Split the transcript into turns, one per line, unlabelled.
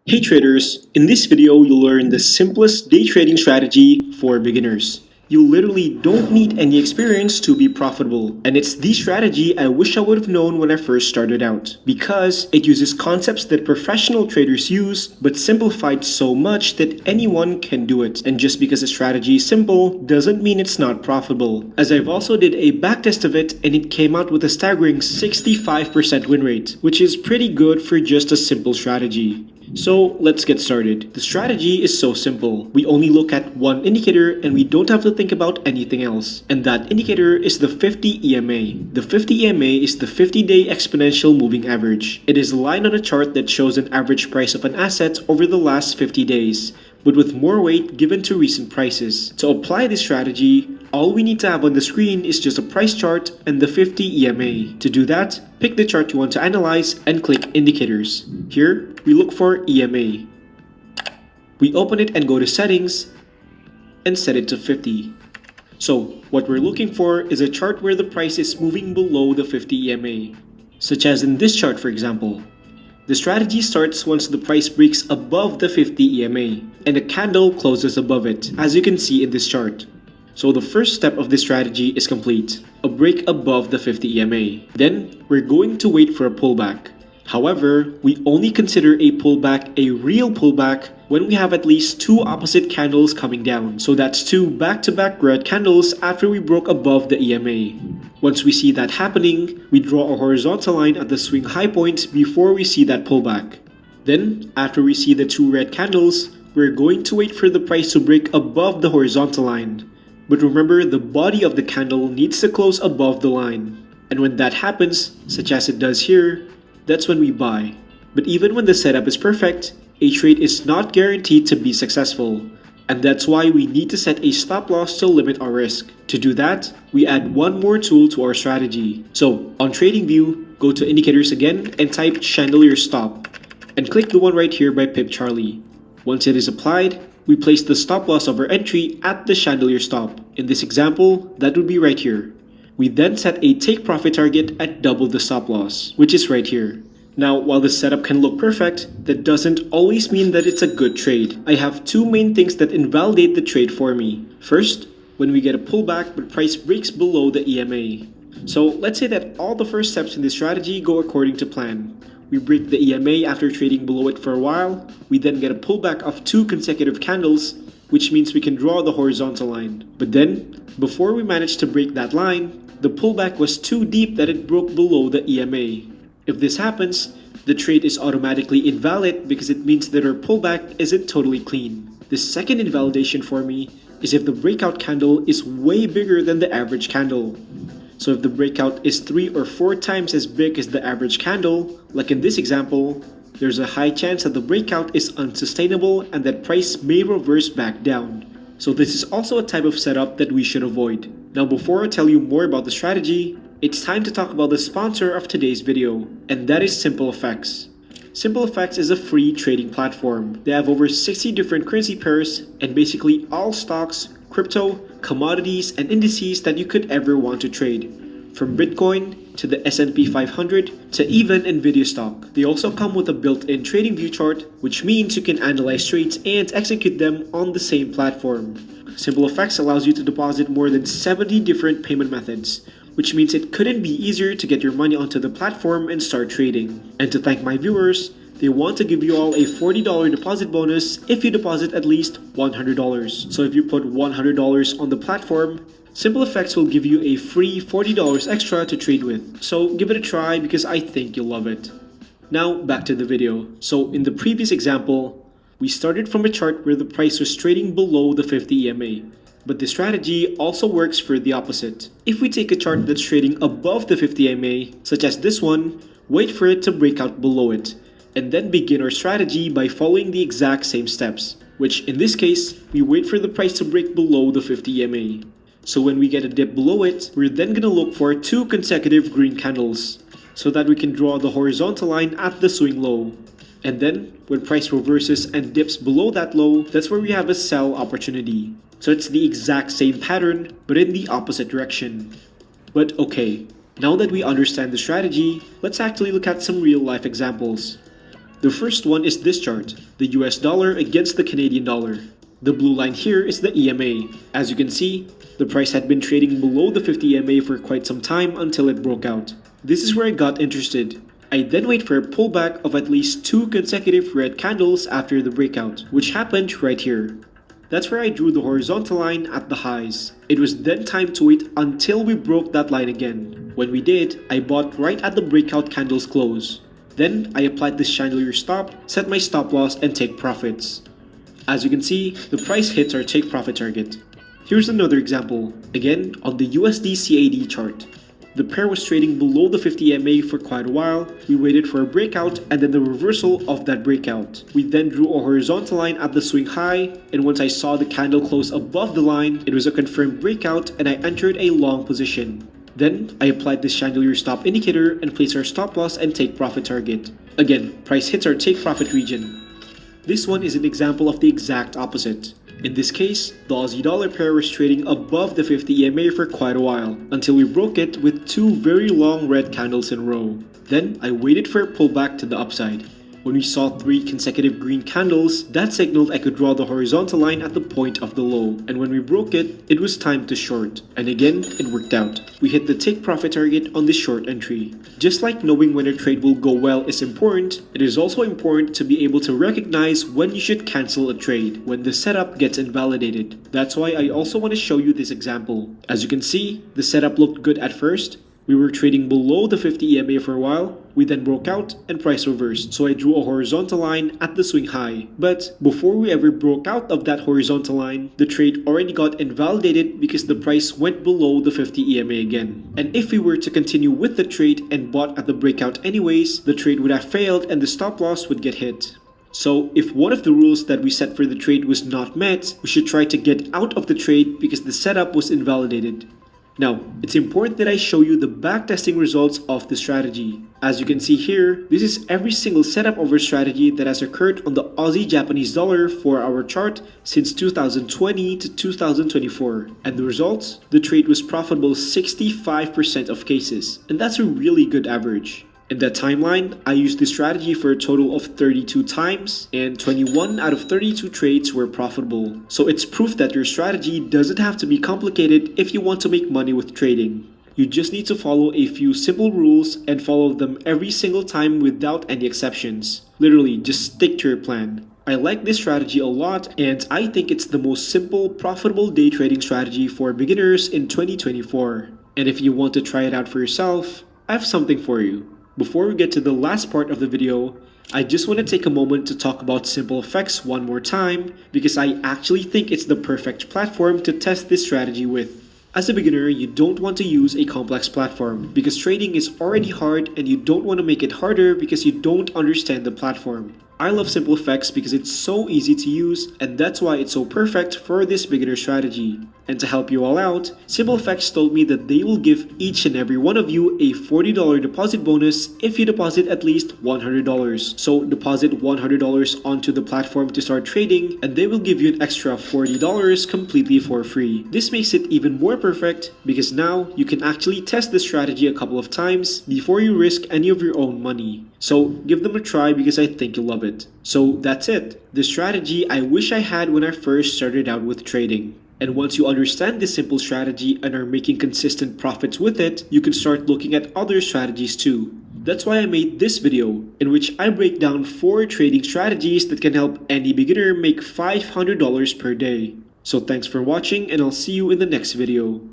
Hey traders, in this video you'll learn the simplest day trading strategy for beginners. You literally don't need any experience to be profitable. And it's the strategy I wish I would have known when I first started out. Because it uses concepts that professional traders use, but simplified so much that anyone can do it. And just because a strategy is simple doesn't mean it's not profitable. As I've also did a backtest of it and it came out with a staggering 65% win rate, which is pretty good for just a simple strategy. So let's get started. The strategy is so simple. We only look at one indicator and we don't have to think about anything else. And that indicator is the 50 EMA. The 50 EMA is the 50-day exponential moving average. It is a line on a chart that shows an average price of an asset over the last 50 days, but with more weight given to recent prices. To apply this strategy, all we need to have on the screen is just a price chart and the 50 EMA. To do that, pick the chart you want to analyze and click Indicators. Here, we look for EMA. We open it and go to Settings and set it to 50. So, what we're looking for is a chart where the price is moving below the 50 EMA, such as in this chart for example. The strategy starts once the price breaks above the 50 EMA and a candle closes above it, as you can see in this chart. So the first step of this strategy is complete, a break above the 50 EMA. Then, we're going to wait for a pullback. However, we only consider a pullback a real pullback when we have at least two opposite candles coming down. So that's two back-to-back red candles after we broke above the EMA. Once we see that happening, we draw a horizontal line at the swing high point before we see that pullback. Then, after we see the two red candles, we're going to wait for the price to break above the horizontal line. But remember, the body of the candle needs to close above the line. And when that happens, such as it does here, that's when we buy. But even when the setup is perfect, a trade is not guaranteed to be successful. And that's why we need to set a stop loss to limit our risk. To do that, we add one more tool to our strategy. So, on TradingView, go to Indicators again and type Chandelier Stop. And click the one right here by Pip Charlie. Once it is applied, we place the stop loss of our entry at the chandelier stop. In this example, that would be right here. We then set a take profit target at double the stop loss, which is right here. Now, while the setup can look perfect, that doesn't always mean that it's a good trade. I have two main things that invalidate the trade for me. First, when we get a pullback but price breaks below the EMA. So let's say that all the first steps in this strategy go according to plan. We break the EMA after trading below it for a while. We then get a pullback of two consecutive candles, which means we can draw the horizontal line. But then, before we manage to break that line, the pullback was too deep that it broke below the EMA. If this happens, the trade is automatically invalid because it means that our pullback isn't totally clean. The second invalidation for me is if the breakout candle is way bigger than the average candle. So if the breakout is 3 or 4 times as big as the average candle, like in this example, there's a high chance that the breakout is unsustainable and that price may reverse back down. So this is also a type of setup that we should avoid. Now before I tell you more about the strategy, it's time to talk about the sponsor of today's video, and that is SimpleFX. SimpleFX is a free trading platform. They have over 60 different currency pairs and basically all stocks, crypto, commodities, and indices that you could ever want to trade. From Bitcoin to the S&P 500 to even Nvidia stock. They also come with a built-in TradingView chart, which means you can analyze trades and execute them on the same platform. SimpleFX allows you to deposit more than 70 different payment methods, which means it couldn't be easier to get your money onto the platform and start trading. And to thank my viewers, they want to give you all a $40 deposit bonus if you deposit at least $100. So if you put $100 on the platform, SimpleFX will give you a free $40 extra to trade with. So give it a try because I think you'll love it. Now back to the video. So in the previous example, we started from a chart where the price was trading below the 50 EMA. But the strategy also works for the opposite. If we take a chart that's trading above the 50 EMA, such as this one, wait for it to break out below it, and then begin our strategy by following the exact same steps, which in this case, we wait for the price to break below the 50 EMA. So when we get a dip below it, we're then going to look for two consecutive green candles, so that we can draw the horizontal line at the swing low. And then, when price reverses and dips below that low, that's where we have a sell opportunity. So it's the exact same pattern, but in the opposite direction. But okay, now that we understand the strategy, let's actually look at some real life examples. The first one is this chart, the US dollar against the Canadian dollar. The blue line here is the EMA. As you can see, the price had been trading below the 50 EMA for quite some time until it broke out. This is where I got interested. I then wait for a pullback of at least 2 consecutive red candles after the breakout, which happened right here. That's where I drew the horizontal line at the highs. It was then time to wait until we broke that line again. When we did, I bought right at the breakout candle's close. Then I applied this chandelier stop, set my stop loss, and take profits. As you can see, the price hits our take profit target. Here's another example, again on the USD CAD chart. The pair was trading below the 50 EMA for quite a while. We waited for a breakout and then the reversal of that breakout. We then drew a horizontal line at the swing high, and once I saw the candle close above the line, it was a confirmed breakout and I entered a long position. Then I applied this chandelier stop indicator and placed our stop loss and take profit target. Again, price hits our take profit region. This one is an example of the exact opposite. In this case, the Aussie dollar pair was trading above the 50 EMA for quite a while, until we broke it with 2 very long red candles in a row. Then I waited for a pullback to the upside. When we saw 3 consecutive green candles, that signaled I could draw the horizontal line at the point of the low, and when we broke it, it was time to short. And again, it worked out. We hit the take profit target on this short entry. Just like knowing when a trade will go well is important, it is also important to be able to recognize when you should cancel a trade, when the setup gets invalidated. That's why I also want to show you this example. As you can see, the setup looked good at first. We were trading below the 50 EMA for a while, we then broke out and price reversed, so I drew a horizontal line at the swing high. But before we ever broke out of that horizontal line, the trade already got invalidated because the price went below the 50 EMA again. And if we were to continue with the trade and bought at the breakout anyways, the trade would have failed and the stop loss would get hit. So if one of the rules that we set for the trade was not met, we should try to get out of the trade because the setup was invalidated. Now, it's important that I show you the backtesting results of the strategy. As you can see here, this is every single setup of our strategy that has occurred on the Aussie Japanese dollar for our chart since 2020 to 2024. And the results? The trade was profitable 65% of cases, and that's a really good average. In that timeline, I used this strategy for a total of 32 times, and 21 out of 32 trades were profitable. So it's proof that your strategy doesn't have to be complicated if you want to make money with trading. You just need to follow a few simple rules and follow them every single time without any exceptions. Literally, just stick to your plan. I like this strategy a lot, and I think it's the most simple, profitable day trading strategy for beginners in 2024. And if you want to try it out for yourself, I have something for you. Before we get to the last part of the video, I just want to take a moment to talk about SimpleFX one more time because I actually think it's the perfect platform to test this strategy with. As a beginner, you don't want to use a complex platform because trading is already hard and you don't want to make it harder because you don't understand the platform. I love SimpleFX because it's so easy to use, and that's why it's so perfect for this beginner strategy. And to help you all out, SimpleFX told me that they will give each and every one of you a $40 deposit bonus if you deposit at least $100. So deposit $100 onto the platform to start trading, and they will give you an extra $40 completely for free. This makes it even more perfect because now you can actually test the strategy a couple of times before you risk any of your own money. So give them a try because I think you'll love it. So that's it. The strategy I wish I had when I first started out with trading. And once you understand this simple strategy and are making consistent profits with it, you can start looking at other strategies too. That's why I made this video, in which I break down 4 trading strategies that can help any beginner make $500 per day. So thanks for watching, and I'll see you in the next video.